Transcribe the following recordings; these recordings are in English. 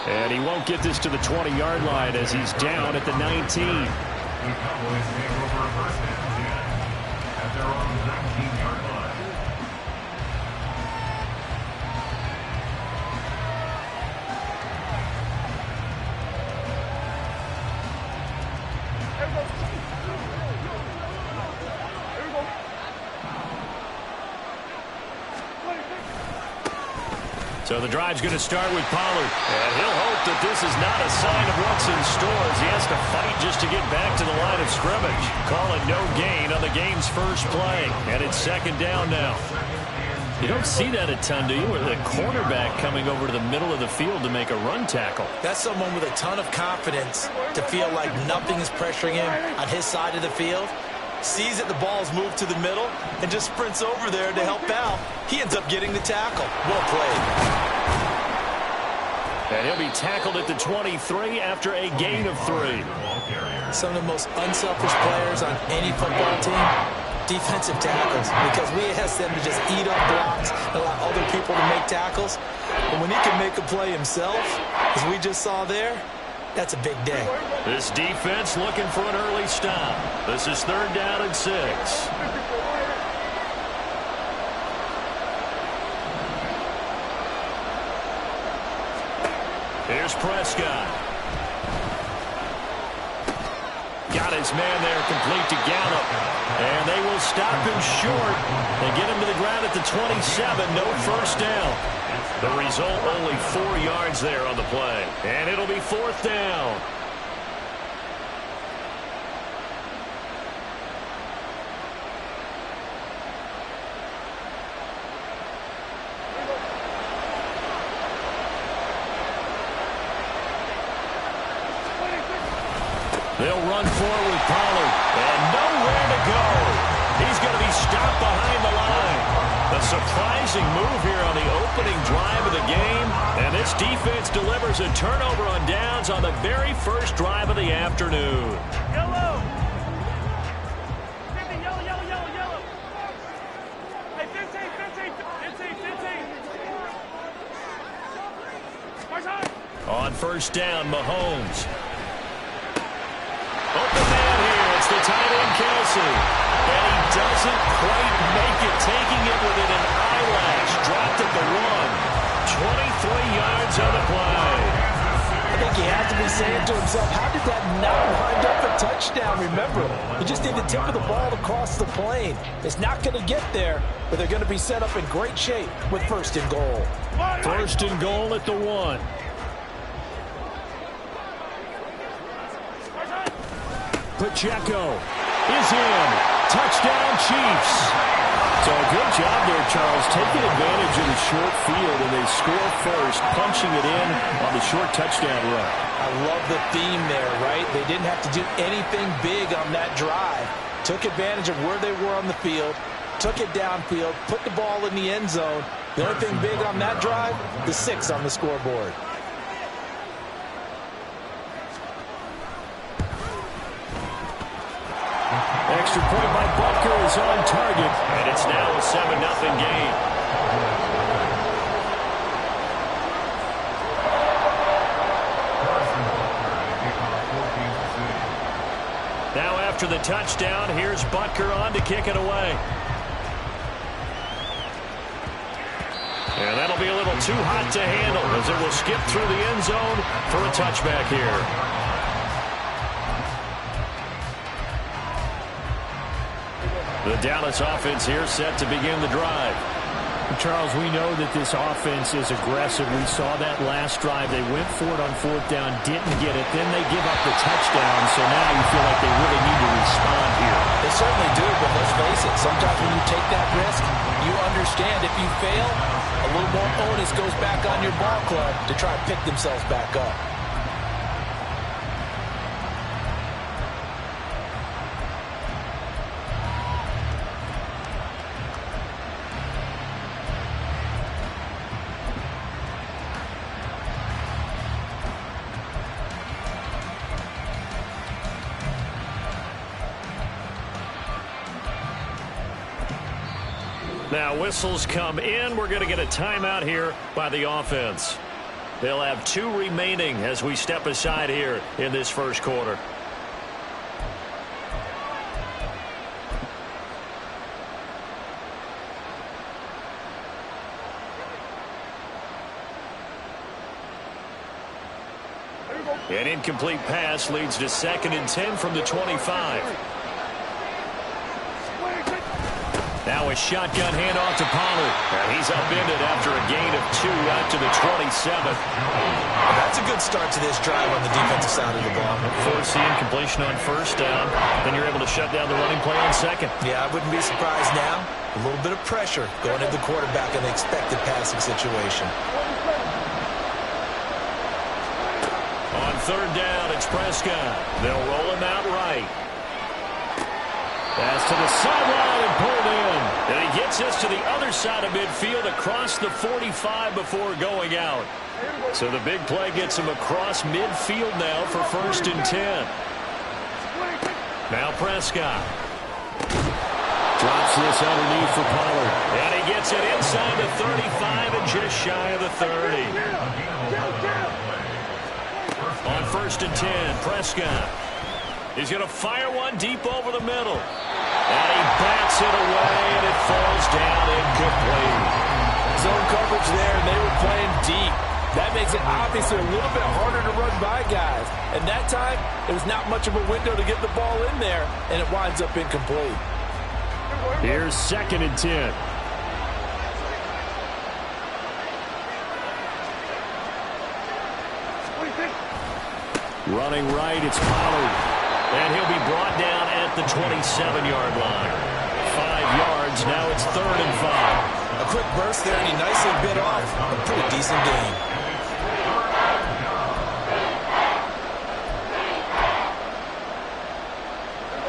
And he won't get this to the 20-yard line as he's down at the 19. The Cowboys take over first and 10 at their own 19-yard line. So the drive's going to start with Pollard. And he'll hope that this is not a sign of what's in store as he has to fight just to get back to the line of scrimmage. Call it no gain on the game's first play. And it's second down now. You don't see that a ton, do you? With a cornerback coming over to the middle of the field to make a run tackle. That's someone with a ton of confidence to feel like nothing is pressuring him on his side of the field. Sees that the ball's moved to the middle and just sprints over there to help out. He ends up getting the tackle. Well played. And he'll be tackled at the 23 after a gain of 3. Some of the most unselfish players on any football team, defensive tackles, because we ask them to just eat up blocks and allow other people to make tackles. But when he can make a play himself, as we just saw there, that's a big day. This defense looking for an early stop. This is 3rd down and 6. Here's Prescott. Got his man there complete to Gallup. And they will stop him short. They get him to the ground at the 27. No first down. The result, only 4 yards there on the play. And it'll be 4th down. They'll run forward with Pollard. And nowhere to go. He's going to be stopped behind the line. A surprising move here on the opening drive of the game. And this defense delivers a turnover on downs on the very first drive of the afternoon. Yellow! 50, yellow, yellow, yellow, yellow. Hey, 15. On first down, Mahomes. Open man here. It's the tight end, Kelsey. And he doesn't quite make it, taking it within an eyelash. Dropped at the 1. 23 yards on the play. I think he has to be saying to himself, how did that not wind up a touchdown? Remember, you just need the tip of the ball across the plane. It's not going to get there, but they're going to be set up in great shape with 1st and goal. 1st and goal at the 1. Pacheco is in. Touchdown, Chiefs. So a good job there, Charles, taking advantage of the short field, and they score first, punching it in on the short touchdown run. I love the theme there, right? They didn't have to do anything big on that drive. Took advantage of where they were on the field, took it downfield, put the ball in the end zone. The only thing big on that drive, the 6 on the scoreboard. Extra point by Butker is on target, and it's now a 7-0 game. Now after the touchdown, here's Butker on to kick it away. And that'll be a little too hot to handle as it will skip through the end zone for a touchback here. The Dallas offense here set to begin the drive. Charles, we know that this offense is aggressive. We saw that last drive. They went for it on 4th down, didn't get it. Then they give up the touchdown, so now you feel like they really need to respond here. They certainly do, but let's face it, sometimes when you take that risk, you understand if you fail, a little more onus goes back on your ball club to try to pick themselves back up. Now whistles come in. We're going to get a timeout here by the offense. They'll have 2 remaining as we step aside here in this first quarter. An incomplete pass leads to 2nd and 10 from the 25. Now a shotgun handoff to Pollard. And he's upended after a gain of 2 out to the 27. That's a good start to this drive on the defensive side of the ball. Force the incompletion on 1st down. Then you're able to shut down the running play on 2nd. Yeah, I wouldn't be surprised now. A little bit of pressure going into the quarterback in the expected passing situation. On 3rd down, it's Prescott. They'll roll him out right. Pass to the sideline and pulled in. And he gets us to the other side of midfield across the 45 before going out. So the big play gets him across midfield now for 1st and 10. Now Prescott. Drops this underneath for Pollard. And he gets it inside the 35 and just shy of the 30. On 1st and 10, Prescott. He's going to fire one deep over the middle. And he bats it away, and it falls down incomplete. Zone coverage there, and they were playing deep. That makes it obviously a little bit harder to run by guys. And that time, there was not much of a window to get the ball in there, and it winds up incomplete. Here's 2nd and 10. Running right, it's Pollard. And he'll be brought down at the 27-yard line. 5 yards, now it's 3rd and 5. A quick burst there, and he nicely bit off a pretty decent gain.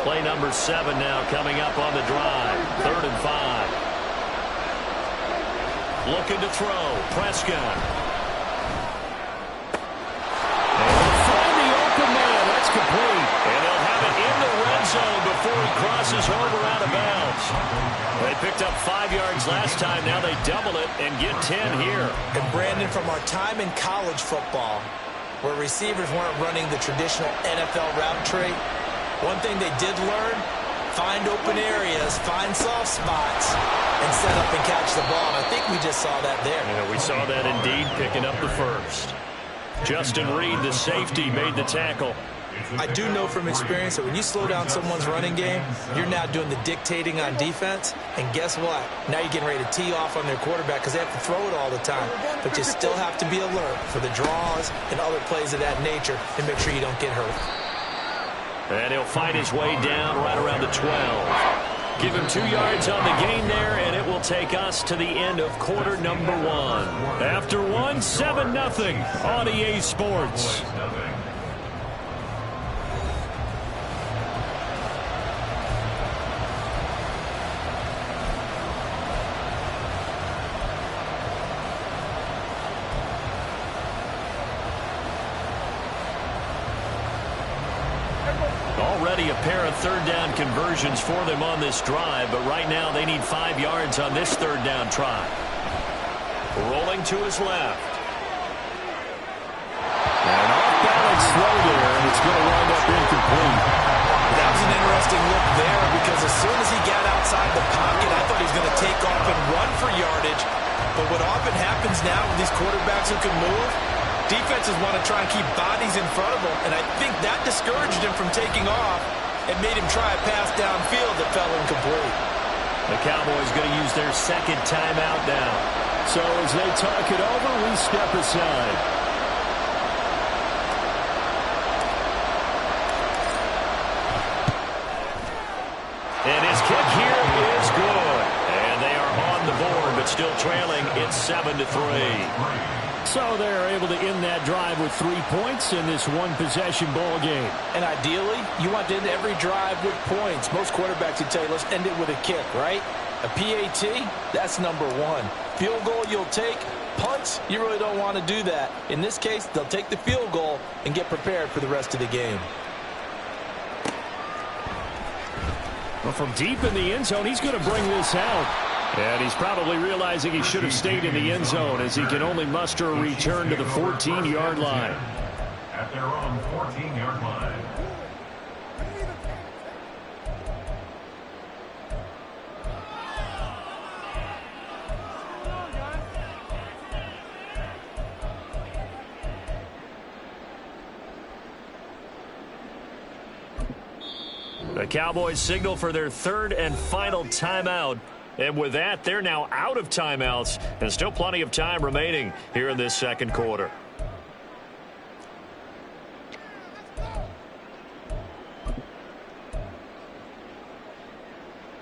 Play number 7 now coming up on the drive. 3rd and 5. Looking to throw. Prescott. And they'll find the open man. That's complete. And they'll have it in the red zone before he crosses over out of bounds. They picked up 5 yards last time. Now they double it and get 10 here. And Brandon, from our time in college football, where receivers weren't running the traditional NFL route tree, one thing they did learn, find open areas, find soft spots, and set up and catch the ball. And I think we just saw that there. Yeah, we saw that indeed, picking up the 1st. Justin Reed, the safety, made the tackle. I do know from experience that when you slow down someone's running game, you're now doing the dictating on defense. And guess what? Now you're getting ready to tee off on their quarterback because they have to throw it all the time. But you still have to be alert for the draws and other plays of that nature and make sure you don't get hurt. And he'll fight his way down right around the 12. Give him 2 yards on the gain there, and it will take us to the end of quarter number 1. After 1, 7-0 on EA Sports. Already a pair of 3rd down conversions for them on this drive, but right now they need 5 yards on this 3rd down try. Rolling to his left. An off-balance throw there, and it's going to wind up incomplete. That was an interesting look there because as soon as he got outside the pocket, I thought he was going to take off and run for yardage. But what often happens now with these quarterbacks who can move, defenses want to try and keep bodies in front of them, and I think that discouraged him from taking off and made him try a pass downfield that fell incomplete. The Cowboys going to use their 2nd timeout now. So as they talk it over, we step aside. And his kick here is good. And they are on the board, but still trailing. It's 7-3. So they're able to end that drive with 3 points in this one-possession ball game. And ideally, you want to end every drive with points. Most quarterbacks would tell you, let's end it with a kick, right? A PAT, that's number 1. Field goal you'll take. Punts, you really don't want to do that. In this case, they'll take the field goal and get prepared for the rest of the game. Well, from deep in the end zone, he's going to bring this out. And he's probably realizing he should have stayed in the end zone as he can only muster a return to the 14-yard line. At their own 14-yard line. The Cowboys signal for their third and final timeout. And with that, they're now out of timeouts. And still plenty of time remaining here in this second quarter.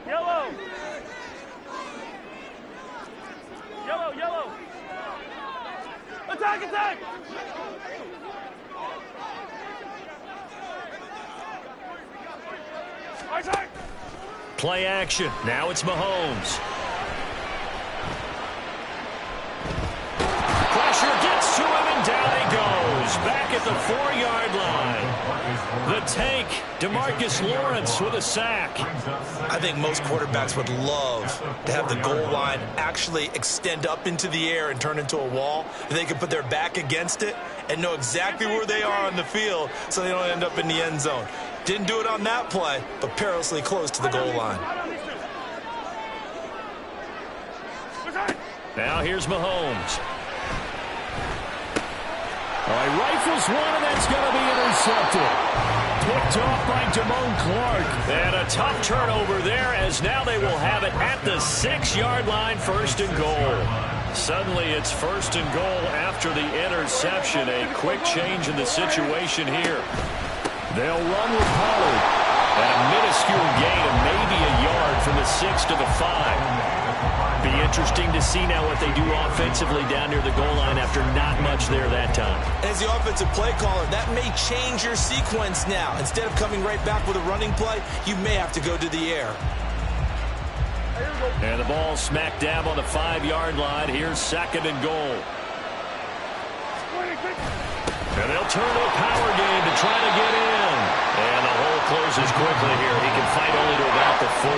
Yellow. Yellow, yellow. Attack, attack. Play action. Now it's Mahomes. Pressure gets to him, and down he goes. Back at the 4-yard line. The tank, DeMarcus Lawrence with a sack. I think most quarterbacks would love to have the goal line actually extend up into the air and turn into a wall. They can put their back against it and know exactly where they are on the field so they don't end up in the end zone. Didn't do it on that play, but perilously close to the goal line. Now here's Mahomes. All right, rifles one, and that's going to be intercepted. Picked off by Damone Clark. And a tough turnover there as now they will have it at the 6-yard line, first and goal. Suddenly it's first and goal after the interception. A quick change in the situation here. They'll run with Pollard. And a minuscule gain of maybe a yard from the 6 to the 5. Be interesting to see now what they do offensively down near the goal line after not much there that time. As the offensive play caller, that may change your sequence now. Instead of coming right back with a running play, you may have to go to the air. And the ball smack dab on the 5-yard line. Here's second and goal. And they'll turn to a power game to try to get in. And the hole closes quickly here. He can fight only to about the 4.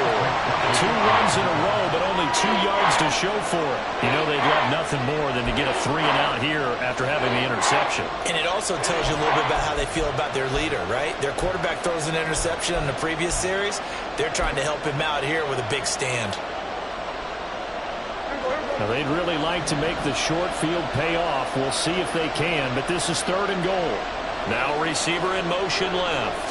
2 runs in a row, but only 2 yards to show for it. You know they'd love nothing more than to get a 3-and-out here after having the interception. And it also tells you a little bit about how they feel about their leader, right? Their quarterback throws an interception in the previous series. They're trying to help him out here with a big stand. Now, they'd really like to make the short field pay off. We'll see if they can, but this is third and goal. Now receiver in motion left.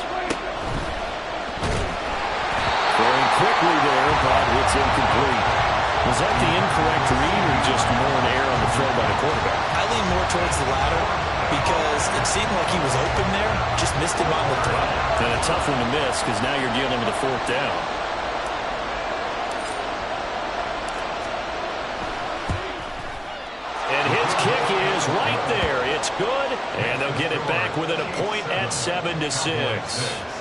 Throwing quickly there, but it's incomplete. Was that the incorrect read or just more an error on the throw by the quarterback? I lean more towards the latter because it seemed like he was open there, just missed him on the throw. And a tough one to miss because now you're dealing with a 4th down. And his kick is right there. It's good, and they'll get it back within a point at 7-6.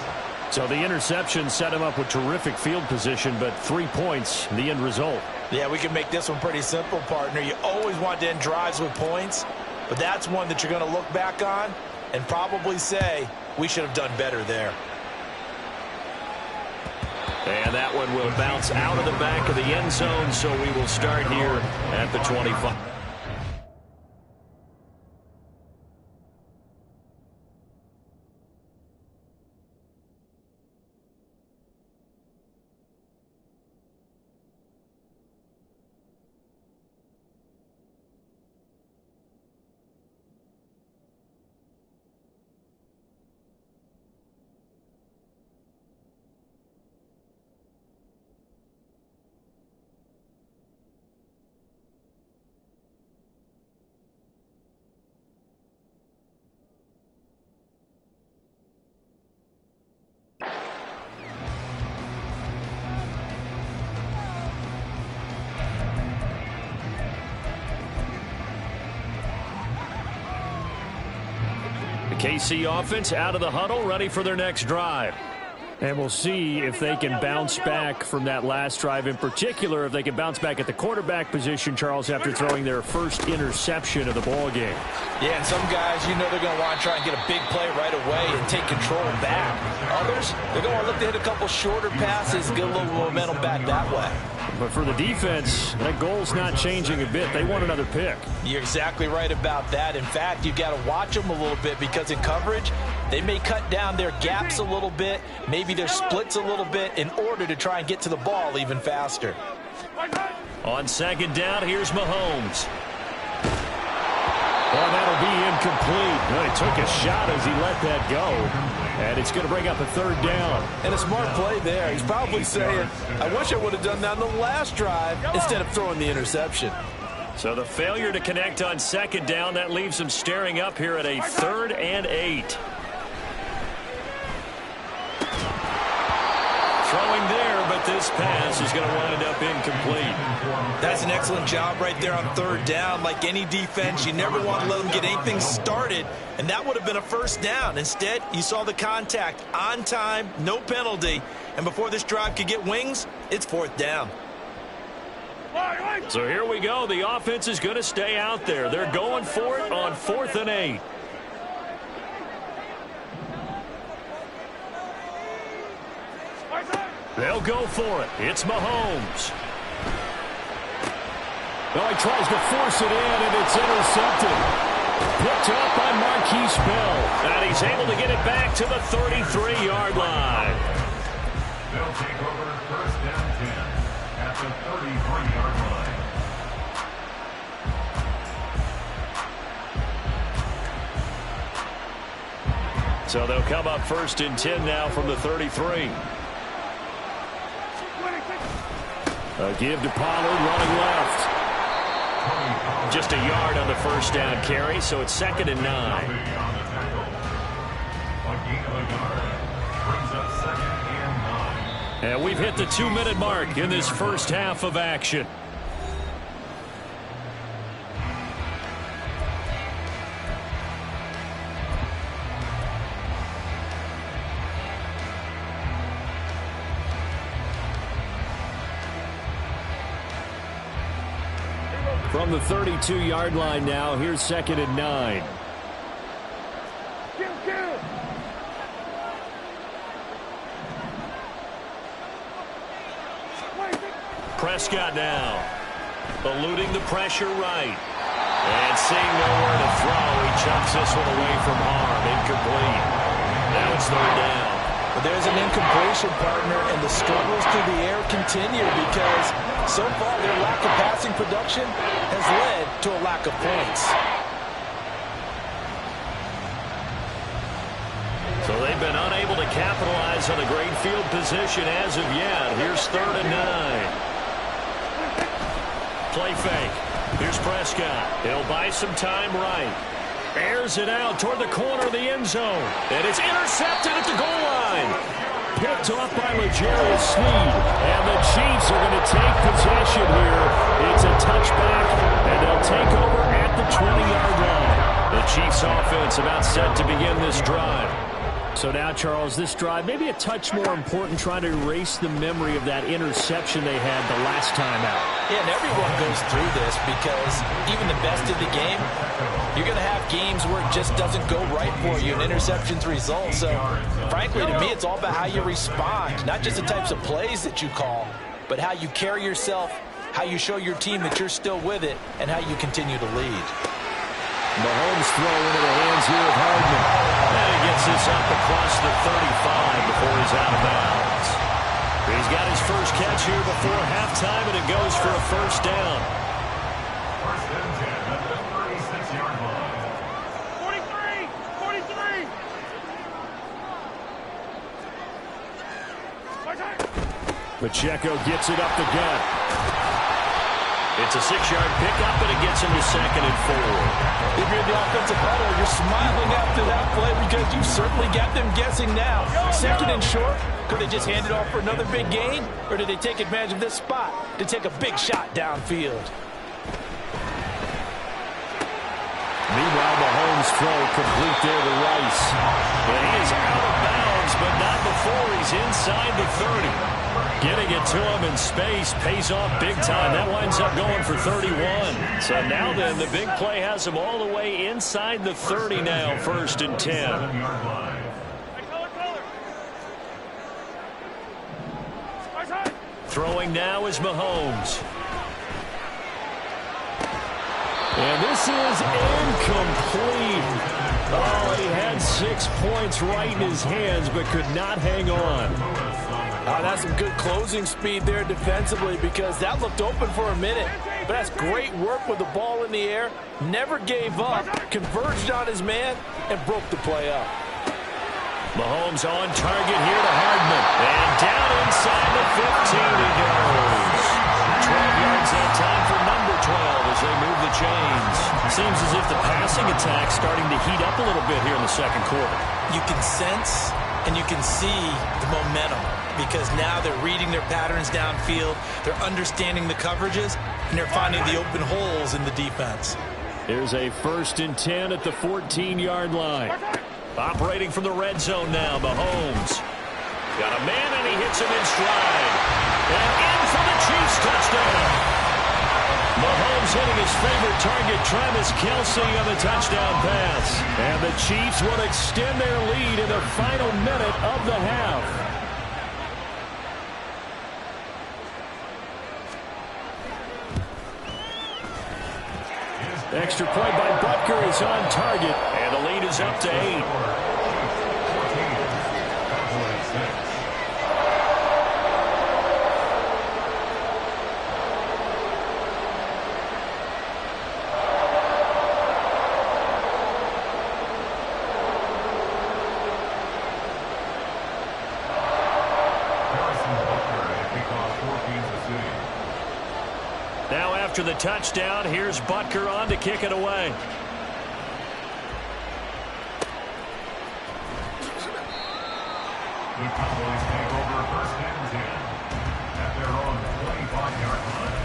So the interception set him up with terrific field position, but 3 points, the end result. Yeah, we can make this one pretty simple, partner. You always want to end drives with points, but that's one that you're going to look back on and probably say, we should have done better there. And that one will bounce out of the back of the end zone, so we will start here at the 25. The KC offense out of the huddle, ready for their next drive. And we'll see if they can bounce back from that last drive, in particular, if they can bounce back at the quarterback position, Charles, after throwing their first interception of the ball game. Yeah, and some guys, you know they're going to want to try and get a big play right away and take control back. Others, they're going to look to hit a couple shorter passes, get a little momentum back that way. But for the defense, that goal's not changing a bit. They want another pick. You're exactly right about that. In fact, you've got to watch them a little bit because in coverage, they may cut down their gaps a little bit, maybe their splits a little bit in order to try and get to the ball even faster. On second down, here's Mahomes. Oh, that'll be incomplete. Well, he took a shot as he let that go. And it's going to bring up a third down. And a smart play there. He's probably saying, I wish I would have done that on the last drive instead of throwing the interception. So the failure to connect on second down, that leaves them staring up here at a 3rd and 8. Throwing there, but this pass is going to wind up incomplete. That's an excellent job right there on 3rd down. Like any defense, you never want to let them get anything started, and that would have been a first down. Instead, you saw the contact on time, no penalty, and before this drive could get wings, it's 4th down. So here we go. The offense is going to stay out there. They're going for it on 4th and 8. They'll go for it. It's Mahomes. Well, he tries to force it in, and it's intercepted. Picked up by Marquise Bell. And he's able to get it back to the 33-yard line. They'll take over 1st down 10 at the 33-yard line. So they'll come up 1st and 10 now from the 33. A give to Pollard, running left. Just a yard on the first down carry, so it's 2nd and 9. And we've hit the 2-minute mark in this first half of action. From the 32-yard line now, here's 2nd and 9. Prescott now, eluding the pressure right. And seeing nowhere to throw, he chucks this one away from harm. Incomplete. Now it's 3rd down. But there's an incompletion, partner, and the struggles through the air continue because so far their lack of passing production has led to a lack of points. So they've been unable to capitalize on a great field position as of yet. Here's 3rd and 9. Play fake. Here's Prescott. He'll buy some time right. Airs it out toward the corner of the end zone. And it's intercepted at the goal line. Picked off by L'Jarius Sneed. And the Chiefs are going to take possession here. It's a touchback, and they'll take over at the 20-yard line. The Chiefs offense about set to begin this drive. So now, Charles, this drive maybe a touch more important, trying to erase the memory of that interception they had the last time out. Yeah, and everyone goes through this because even the best of the game, you're going to have games where it just doesn't go right for you and interceptions result. So, frankly, to me, it's all about how you respond, not just the types of plays that you call, but how you carry yourself, how you show your team that you're still with it, and how you continue to lead. Mahomes throw into the hands here of Hardman. And he gets this up across the 35 before he's out of bounds. He's got his first catch here before halftime, and it goes for a 1st down. 1st and 10 at the 36-yard line. 43! Pacheco gets it up the gut. It's a 6-yard pickup, and it gets him to 2nd and 4. If you're in the offensive huddle, you're smiling after that play because you certainly got them guessing now. 2nd and short, could they just hand it off for another big gain? Or did they take advantage of this spot to take a big shot downfield? Meanwhile, Mahomes' throw complete there to Rice. And he is out of bounds yards, but not before he's inside the 30. Getting it to him in space pays off big time. That winds up going for 31. So now then, the big play has him all the way inside the 30 now, 1st and 10. Throwing now is Mahomes. And this is incomplete. Oh, he had 6 points right in his hands, but could not hang on. That's some good closing speed there defensively, because that looked open for a minute. But that's great work with the ball in the air. Never gave up, converged on his man, and broke the play up. Mahomes on target here to Hardman. And down inside the 15 he goes. 12 yards that time for number 12 as they move the chains. Seems as if the passing attack's starting to heat up a little bit here in the second quarter. You can sense and you can see the momentum, because now they're reading their patterns downfield, they're understanding the coverages, and they're finding the open holes in the defense. Here's a 1st and 10 at the 14-yard line. Operating from the red zone now, Mahomes. Got a man, and he hits him in stride. And in for the Chiefs touchdown. Mahomes hitting his favorite target, Travis Kelce, on the touchdown pass. And the Chiefs will extend their lead in the final minute of the half. Extra point by Butker is on target, and the lead is up to 8. Now after the touchdown, here's Butker on to kick it away. The Cowboys take over 1st and 10 at their own 25-yard line.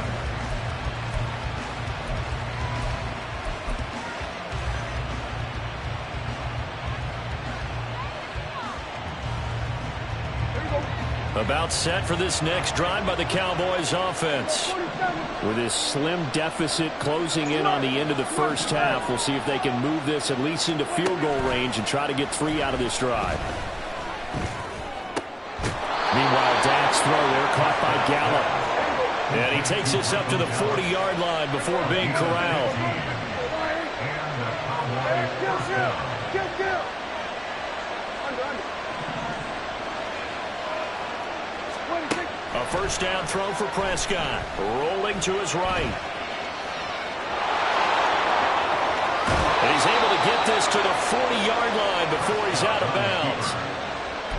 About set for this next drive by the Cowboys offense. With this slim deficit closing in on the end of the first half, we'll see if they can move this at least into field goal range and try to get 3 out of this drive. Meanwhile, Dak's throw there caught by Gallup. And he takes this up to the 40-yard line before being corralled. And the Cowboys first down. A 1st down throw for Prescott. Rolling to his right. And he's able to get this to the 40-yard line before he's out of bounds.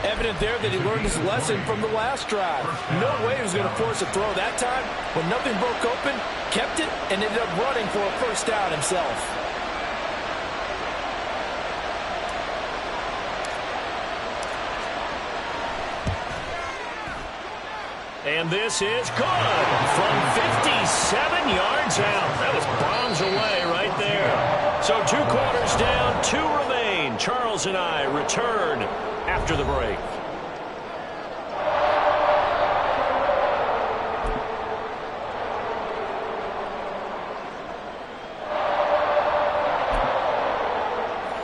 Evident there that he learned his lesson from the last drive. No way he was going to force a throw that time. When nothing broke open, kept it, and ended up running for a 1st down himself. And this is good from 57 yards out. That was bombs away right there. So 2 quarters down, 2 remain. Charles and I return after the break.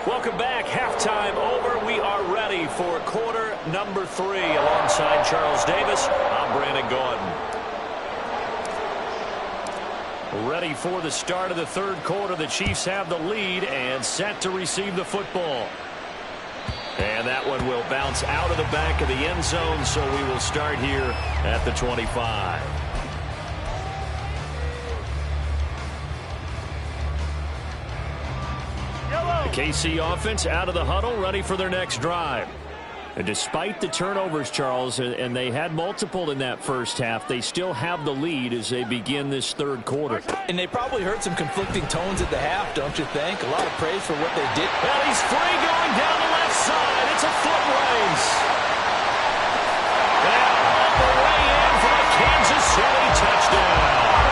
Welcome back. Halftime over. We are ready for quarter number 3. Alongside Charles Davis, I'm Brandon Gordon. Ready for the start of the 3rd quarter. The Chiefs have the lead and set to receive the football. And that one will bounce out of the back of the end zone, so we will start here at the 25. The KC offense out of the huddle, ready for their next drive. And despite the turnovers, Charles, and they had multiple in that first half, they still have the lead as they begin this 3rd quarter. And they probably heard some conflicting tones at the half, don't you think? A lot of praise for what they did. And he's free going down the left side. It's a foot race. And all the way in for a Kansas City touchdown.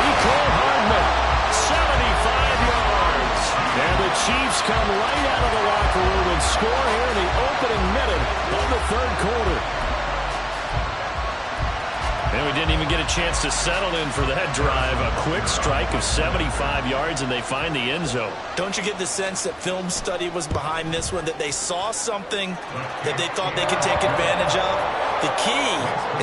Mecole Hardman, 75 yards. And the Chiefs come right out of the locker room and score here in the opening minute of the third quarter. And we didn't even get a chance to settle in for that drive. A quick strike of 75 yards, and they find the end zone. Don't you get the sense that film study was behind this one, that they saw something that they thought they could take advantage of? The key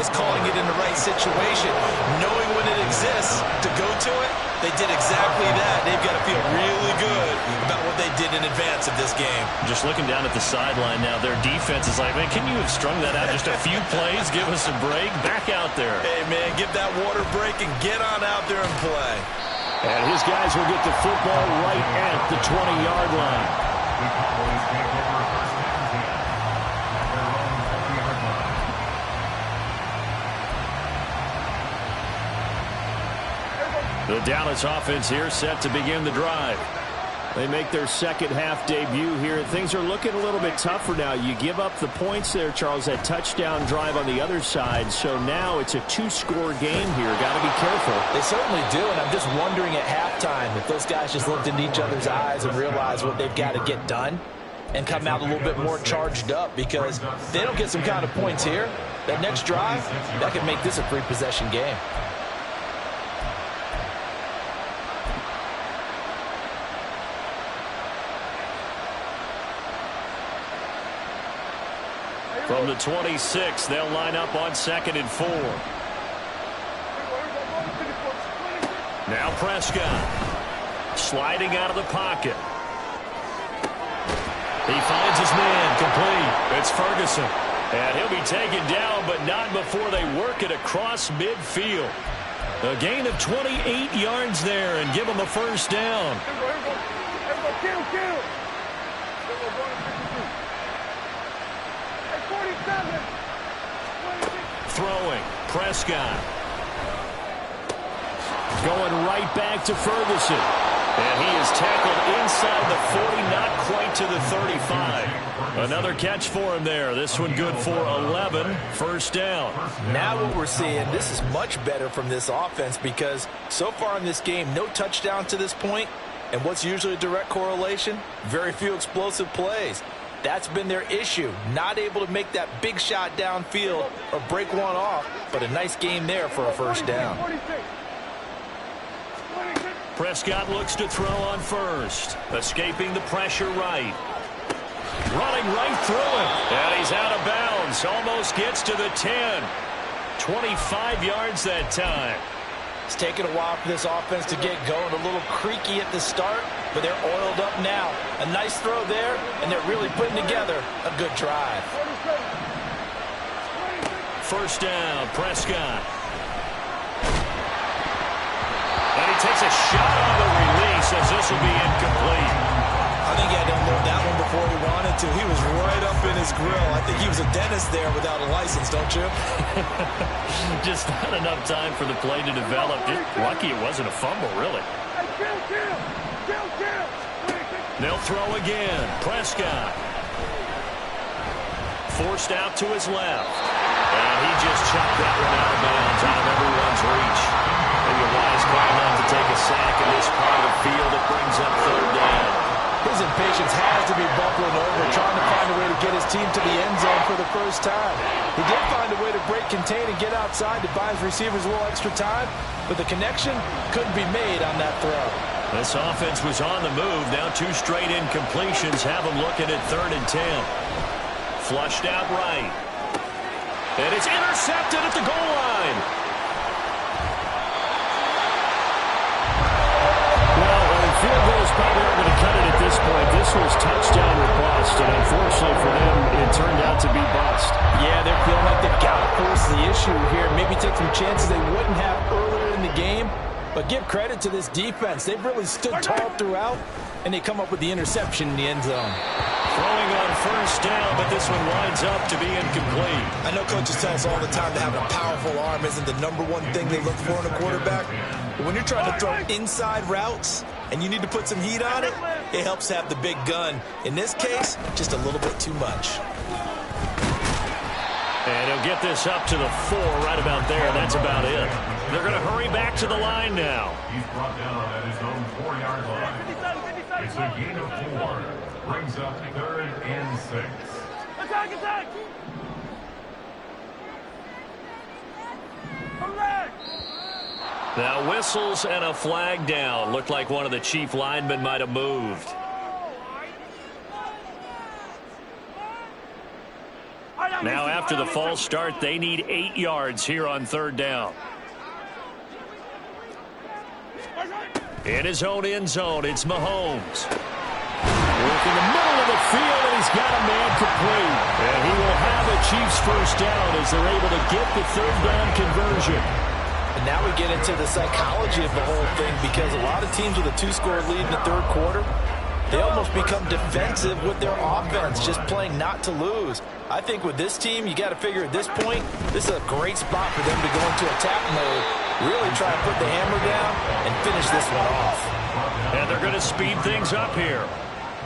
is calling it in the right situation, knowing when it exists to go to it. They did exactly that. They've got to feel really good about what they did in advance of this game. Just looking down at the sideline now, their defense is like, man, can you have strung that out just a few plays? Give us a break. Back out there. Hey, man, give that water break and get on out there and play. And his guys will get the football right at the 20-yard line. The Cowboys take over first and 10 at their own 20-yard line. The Dallas offense here set to begin the drive. They make their second half debut here. Things are looking a little bit tougher now. You give up the points there, Charles, that touchdown drive on the other side. So now it's a two-score game here. Got to be careful. They certainly do, and I'm just wondering at halftime if those guys just looked into each other's eyes and realized what they've got to get done and come out a little bit more charged up, because if they don't get some kind of points here, that next drive, that could make this a three-possession game. From the 26, they'll line up on 2nd and 4. Now Prescott. Sliding out of the pocket. He finds his man, complete. It's Ferguson. And he'll be taken down, but not before they work it across midfield. A gain of 28 yards there and give him a first down. Throwing, Prescott. Going right back to Ferguson. And he is tackled inside the 40, not quite to the 35. Another catch for him there. This one good for 11. First down. Now what we're seeing, this is much better from this offense, because so far in this game, no touchdown to this point. And what's usually a direct correlation? Very few explosive plays. That's been their issue. Not able to make that big shot downfield or break one off, but a nice game there for a first down. Prescott looks to throw on first. Escaping the pressure right. Running right through him. And he's out of bounds. Almost gets to the 10. 25 yards that time. It's taken a while for this offense to get going. A little creaky at the start, but they're oiled up now. A nice throw there, and they're really putting together a good drive. First down, Prescott. And he takes a shot on the release as this will be incomplete. I think he had to unload that one before he wanted to. He was right up in his grill. I think he was a dentist there without a license, don't you? Just not enough time for the play to develop. Just lucky it wasn't a fumble, really. They'll throw again. Prescott. Forced out to his left. And he just chopped that one out of bounds, out of everyone's reach. Maybe a wise call not to take a sack in this part of the field. It brings up third down. His impatience has to be bubbling over, trying to find a way to get his team to the end zone for the first time. He did find a way to break contain and get outside to buy his receivers a little extra time, but the connection couldn't be made on that throw. This offense was on the move. Now two straight incompletions have them looking at 3rd and 10. Flushed out right. And it's intercepted at the goal line. Field goals probably aren't going to cut it at this point. This was touchdown or bust, and unfortunately for them, it turned out to be bust. Yeah, they're feeling like they've got to force the issue here. Maybe take some chances they wouldn't have earlier in the game. But give credit to this defense. They've really stood tall throughout, and they come up with the interception in the end zone. Throwing on first down, but this one winds up to be incomplete. I know coaches tell us all the time that having a powerful arm isn't the #1 thing they look for in a quarterback. But when you're trying to throw inside routes and you need to put some heat on it, it helps have the big gun. In this case, just a little bit too much. And he'll get this up to the 4 right about there. That's about it. They're going to hurry back to the line now. He's brought down at his own 4-yard line. a gain of 4. Brings up 3rd and 6. Attack, attack! Hooray! Now whistles and a flag down. Looked like one of the chief linemen might have moved. Now after the false start, they need 8 yards here on 3rd down. In his own end zone, it's Mahomes. Working the middle of the field, and he's got a man complete. And he will have a Chiefs first down as they're able to get the 3rd down conversion. And now we get into the psychology of the whole thing, because a lot of teams with a 2-score lead in the 3rd quarter, they almost become defensive with their offense, just playing not to lose. I think with this team, you got to figure at this point, this is a great spot for them to go into attack mode, really try and put the hammer down and finish this one off. And they're going to speed things up here.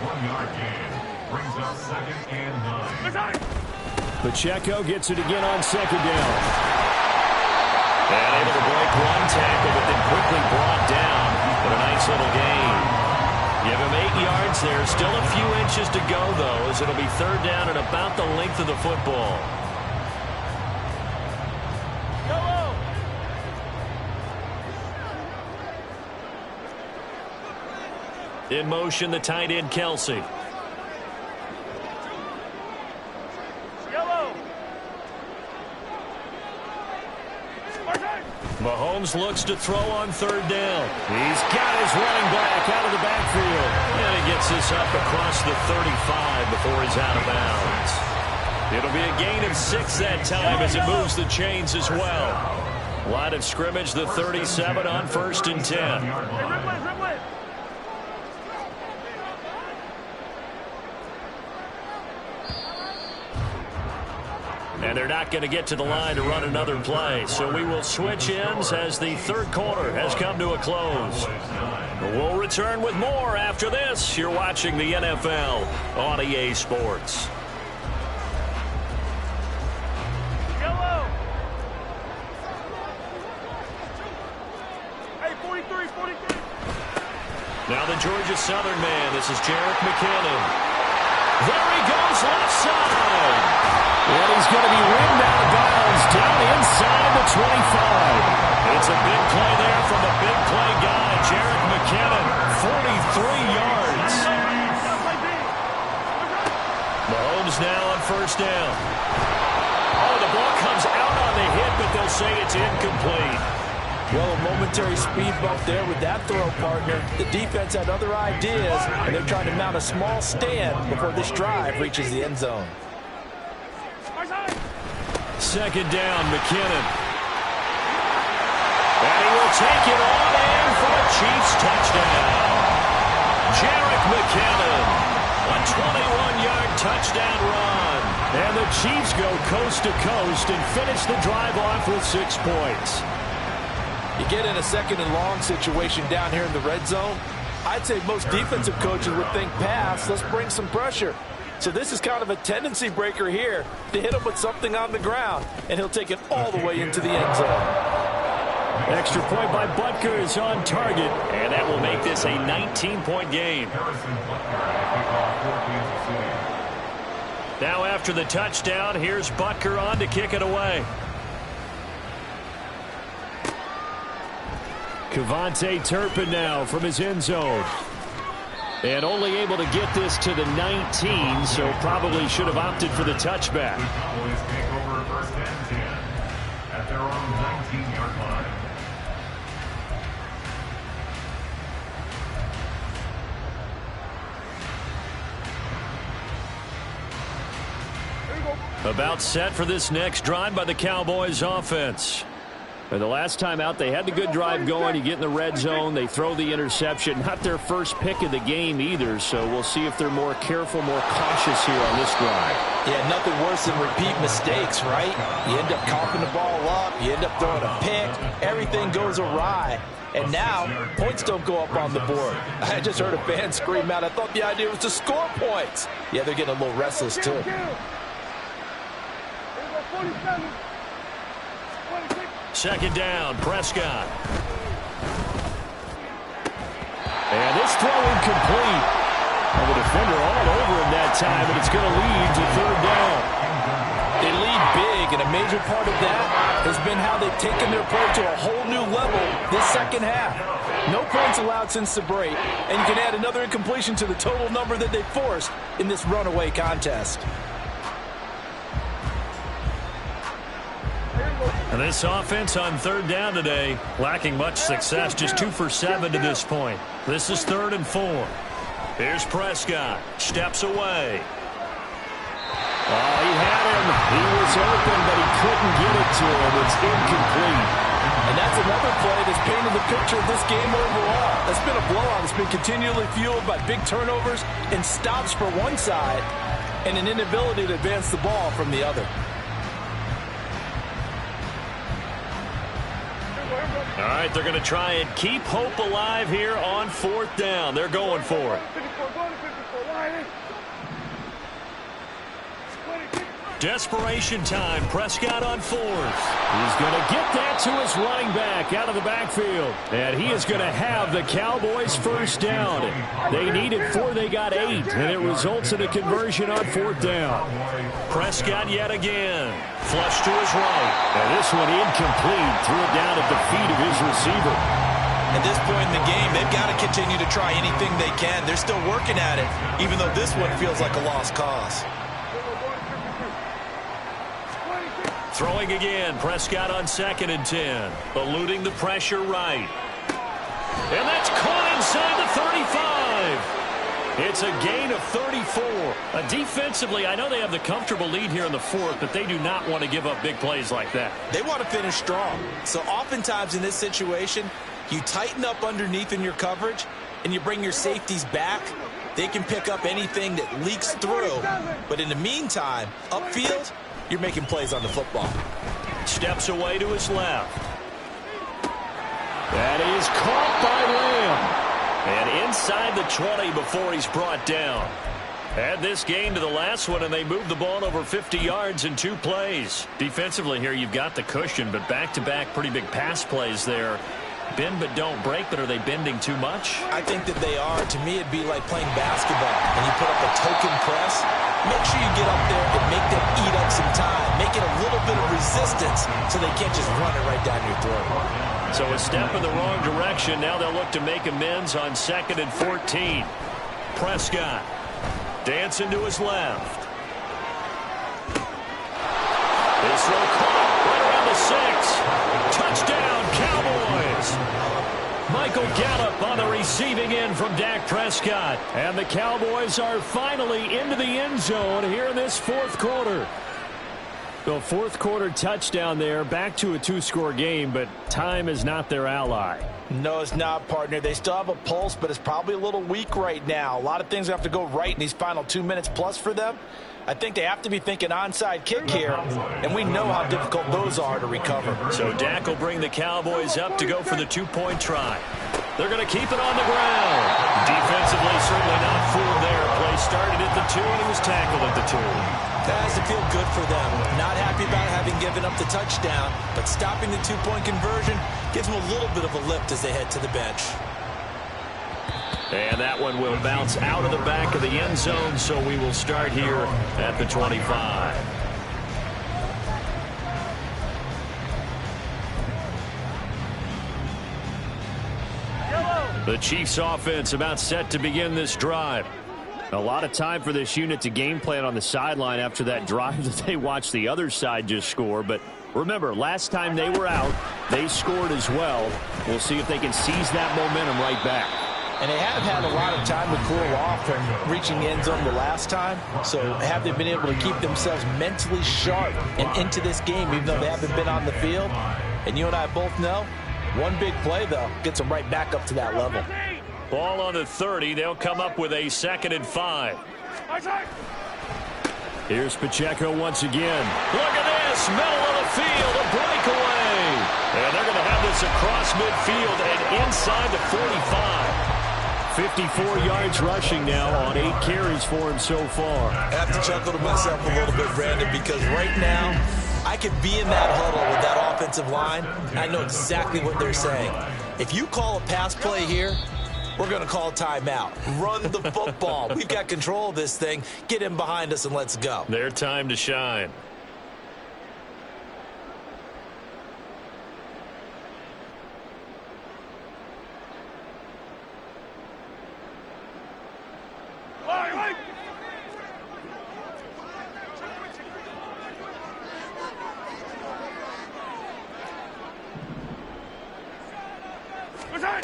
1-yard gain. Brings up 2nd and 9. Pacheco gets it again on 2nd down. And able to break one tackle, but then quickly brought down. But a nice little gain. Give him 8 yards there. Still a few inches to go, though, as it'll be 3rd down and about the length of the football. In motion, the tight end, Kelsey. Mahomes looks to throw on 3rd down. He's got his running back out of the backfield. And he gets this up across the 35 before he's out of bounds. It'll be a gain of 6 that time as it moves the chains as well. Line of scrimmage, the 37 on 1st and 10. And they're not going to get to the line to run another play. So we will switch ends as the 3rd quarter has come to a close. We'll return with more after this. You're watching the NFL on EA Sports. Yellow. Hey, 43, 43. Now the Georgia Southern man. This is Jerick McKinnon. There he goes, left side. And he's going to be rimmed out of bounds down inside the 25. It's a big play there from the big play guy, Jerick McKinnon, 43 yards. Mahomes now on 1st down. Oh, the ball comes out on the hit, but they'll say it's incomplete. Well, a momentary speed bump there with that throw, partner. The defense had other ideas, and they're trying to mount a small stand before this drive reaches the end zone. 2nd down, McKinnon. And he will take it on in for a Chiefs touchdown. Jerick McKinnon, a 21-yard touchdown run. And the Chiefs go coast to coast and finish the drive off with 6 points. You get in a 2nd and long situation down here in the red zone, I'd say most defensive coaches would think pass, let's bring some pressure. So this is kind of a tendency breaker here to hit him with something on the ground, and he'll take it all the way into the end zone. Extra point by Butker is on target, and that will make this a 19-point game. Now after the touchdown, here's Butker on to kick it away. Kevontae Turpin now from his end zone. And only able to get this to the 19, so probably should have opted for the touchback. Cowboys take over 1st and 10 at their own 19-yard line. About set for this next drive by the Cowboys offense. And the last time out, they had the good drive going. You get in the red zone, they throw the interception. Not their first pick of the game either, so we'll see if they're more careful, more cautious here on this drive. Yeah, nothing worse than repeat mistakes, right? You end up coughing the ball up, you end up throwing a pick, everything goes awry. And now, points don't go up on the board. I just heard a fan scream out, I thought the idea was to score points. Yeah, they're getting a little restless too. 2nd down, Prescott. And this throw incomplete. And the defender all over him that time, and it's going to lead to third down. They lead big, and a major part of that has been how they've taken their play to a whole new level this second half. No points allowed since the break, and you can add another incompletion to the total number that they forced in this runaway contest. And this offense on third down today, lacking much success, just 2 for 7 to this point. This is 3rd and 4. Here's Prescott, steps away. Oh, he had him. He was open, but he couldn't get it to him. It's incomplete. And that's another play that's painted the picture of this game overall. That's been a blowout. It's been continually fueled by big turnovers and stops for one side and an inability to advance the ball from the other. All right, they're going to try and keep hope alive here on 4th down. They're going for it. Desperation time. Prescott on 4th. He's going to get that to his running back out of the backfield. And he is going to have the Cowboys first down. They needed 4, they got 8. And it results in a conversion on 4th down. Prescott yet again. Flush to his right. And this one incomplete. Threw it down at the feet of his receiver. At this point in the game, they've got to continue to try anything they can. They're still working at it, even though this one feels like a lost cause. Throwing again. Prescott on 2nd and 10. Eluding the pressure right. And that's caught inside the 35. It's a gain of 34. Defensively, I know they have the comfortable lead here in the 4th, but they do not want to give up big plays like that. They want to finish strong. So oftentimes in this situation, you tighten up underneath in your coverage, and you bring your safeties back. They can pick up anything that leaks through. But in the meantime, upfield, you're making plays on the football. Steps away to his left. That is caught by Lamb. And inside the 20 before he's brought down. Add this game to the last one, and they moved the ball over 50 yards in 2 plays. Defensively here, you've got the cushion, but back-to-back pretty big pass plays there. Bend but don't break, but are they bending too much? I think that they are. To me, it'd be like playing basketball. When you put up a token press, make sure you get up there and make them eat up some time. Make it a little bit of resistance so they can't just run it right down your throat. So a step in the wrong direction. Now they'll look to make amends on 2nd and 14. Prescott dancing to his left. His throw caught right around the 6. Touchdown, Cowboys. Michael Gallup on the receiving end from Dak Prescott. And the Cowboys are finally into the end zone here in this 4th quarter. The 4th quarter touchdown there, back to a 2-score game, but time is not their ally. No, it's not, partner. They still have a pulse, but it's probably a little weak right now. A lot of things have to go right in these final 2 minutes plus for them. I think they have to be thinking onside kick here, and we know how difficult those are to recover. So Dak will bring the Cowboys up to go for the 2-point try. They're going to keep it on the ground. Defensively, certainly not fooled there. Play started at the 2, and he was tackled at the 2. That has to feel good for them. Not happy about having given up the touchdown, but stopping the 2-point conversion gives them a little bit of a lift as they head to the bench. And that one will bounce out of the back of the end zone, so we will start here at the 25. The Chiefs offense about set to begin this drive. A lot of time for this unit to game plan on the sideline after that drive that they watched the other side just score. But remember, last time they were out, they scored as well. We'll see if they can seize that momentum right back. And they have had a lot of time to cool off from reaching the end zone the last time. So have they been able to keep themselves mentally sharp and into this game, even though they haven't been on the field? And you and I both know, one big play, though, gets them right back up to that level. Ball on the 30. They'll come up with a 2nd and 5. Here's Pacheco once again. Look at this. Middle of the field. A breakaway. And they're going to have this across midfield and inside the 45. 54 yards rushing now on 8 carries for him so far. I have to chuckle to myself a little bit, Brandon, because right now I could be in that huddle with that offensive line, and I know exactly what they're saying. If you call a pass play here, we're going to call timeout. Run the football. We've got control of this thing. Get him behind us and let's go. Their time to shine. Return!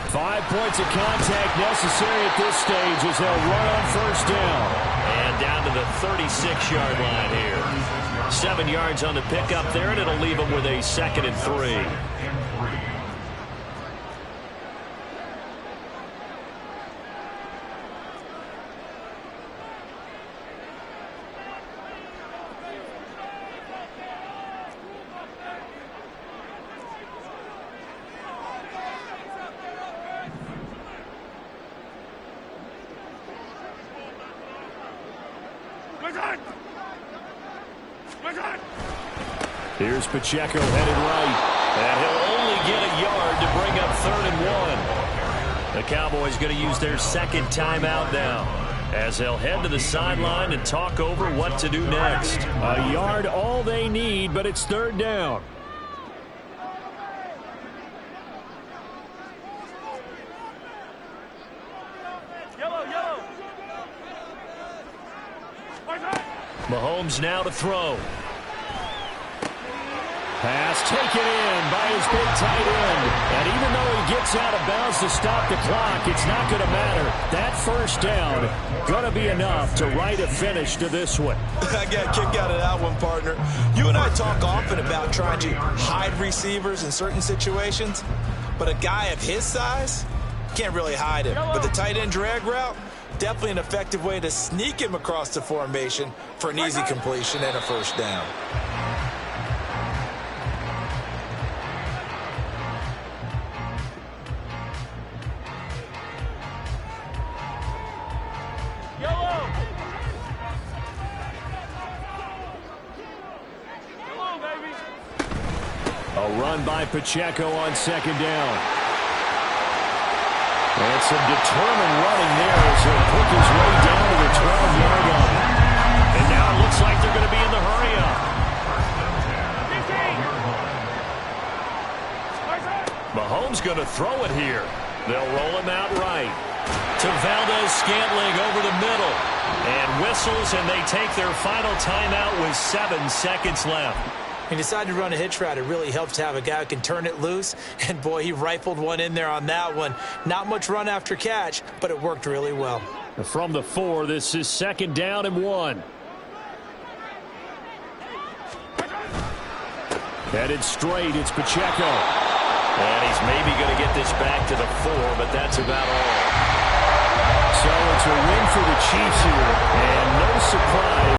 5 points of contact necessary at this stage as they'll run on first down. And down to the 36-yard line here. 7 yards on the pickup there, and it'll leave them with a 2nd and 3. Return! Return! Here's Pacheco headed right. And he'll only get a yard to bring up 3rd and 1. The Cowboys going to use their 2nd timeout now, as they'll head to the sideline and talk over what to do next. A yard all they need, but it's 3rd down. Yellow, yellow! Return! Mahomes now to throw. Pass taken in by his big tight end. And even though he gets out of bounds to stop the clock, it's not going to matter. That first down going to be enough to write a finish to this one. I got kicked out of that one, partner. You and I talk often about trying to hide receivers in certain situations, but a guy of his size can't really hide him. But the tight end drag route, definitely an effective way to sneak him across the formation for an easy completion and a first down. Yellow! Yellow, baby! A run by Pacheco on 2nd down. And some determined running there as he'll pick his way down to the 12-yard line. And now it looks like they're going to be in the hurry-up. 15! Return! Mahomes going to throw it here. They'll roll him out right. To Valdez-Scantling over the middle. And whistles, and they take their final timeout with 7 seconds left. He decided to run a hitch route. It really helps to have a guy who can turn it loose. And, boy, he rifled one in there on that one. Not much run after catch, but it worked really well. From the 4, this is 2nd down and 1. Headed straight, it's Pacheco. And he's maybe going to get this back to the 4, but that's about all. So it's a win for the Chiefs here, and no surprise.